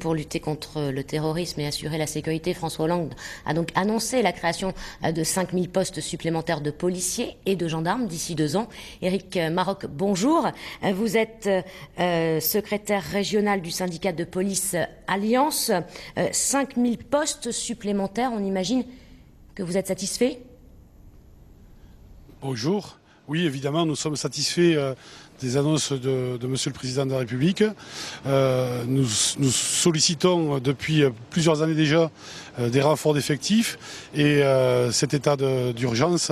Pour lutter contre le terrorisme et assurer la sécurité, François Hollande a donc annoncé la création de 5000 postes supplémentaires de policiers et de gendarmes d'ici 2 ans. Éric Maroc, bonjour. Vous êtes secrétaire régional du syndicat de police Alliance. 5000 postes supplémentaires, on imagine que vous êtes satisfait ? Bonjour. Oui, évidemment, nous sommes satisfaits des annonces de Monsieur le Président de la République. Nous sollicitons depuis plusieurs années déjà des renforts d'effectifs et cet état d'urgence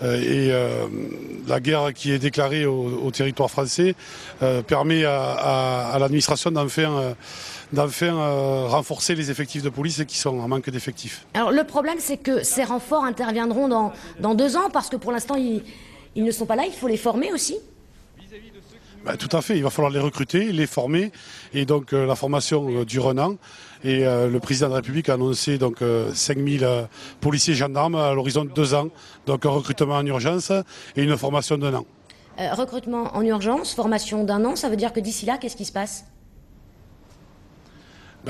et la guerre qui est déclarée au territoire français permet à l'administration d'enfin renforcer les effectifs de police qui sont en manque d'effectifs. Alors le problème, c'est que ces renforts interviendront dans 2 ans parce que pour l'instant, ils ne sont pas là, il faut les former aussi. Tout à fait, il va falloir les recruter, les former, et donc la formation dure 1 an. Et le président de la République a annoncé donc 5000 policiers gendarmes à l'horizon de 2 ans, donc un recrutement en urgence et une formation d'1 an. Recrutement en urgence, formation d'1 an, ça veut dire que d'ici là, qu'est-ce qui se passe ?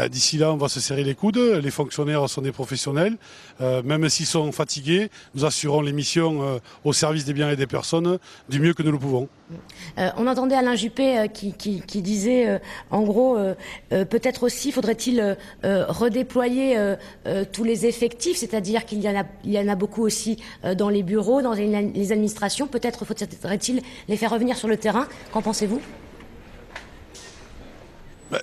D'ici là, on va se serrer les coudes. Les fonctionnaires sont des professionnels. Même s'ils sont fatigués, nous assurons les missions au service des biens et des personnes du mieux que nous le pouvons. On entendait Alain Juppé qui disait, en gros, peut-être aussi faudrait-il redéployer tous les effectifs, c'est-à-dire qu'il y en a beaucoup aussi dans les bureaux, dans les administrations. Peut-être faudrait-il les faire revenir sur le terrain. Qu'en pensez-vous ?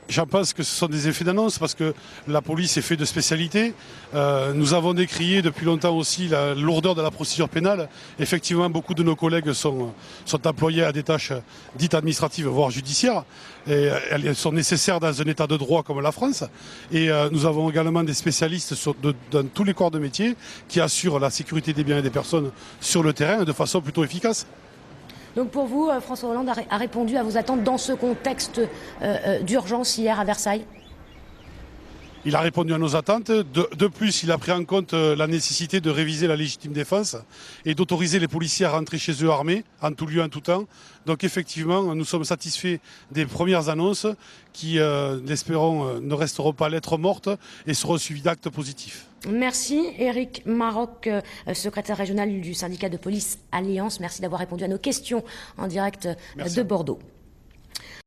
J'en pense que ce sont des effets d'annonce parce que la police est faite de spécialités. Nous avons décrié depuis longtemps aussi la lourdeur de la procédure pénale. Effectivement, beaucoup de nos collègues sont employés à des tâches dites administratives, voire judiciaires. Et elles sont nécessaires dans un état de droit comme la France. Et nous avons également des spécialistes dans tous les corps de métier qui assurent la sécurité des biens et des personnes sur le terrain de façon plutôt efficace. Donc pour vous, François Hollande a répondu à vos attentes dans ce contexte d'urgence hier à Versailles ? Il a répondu à nos attentes. De plus, il a pris en compte la nécessité de réviser la légitime défense et d'autoriser les policiers à rentrer chez eux armés, en tout lieu, en tout temps. Donc effectivement, nous sommes satisfaits des premières annonces qui, l'espérons, ne resteront pas lettres mortes et seront suivies d'actes positifs. Merci Éric Maroc, secrétaire régional du syndicat de police Alliance. Merci d'avoir répondu à nos questions en direct de Bordeaux.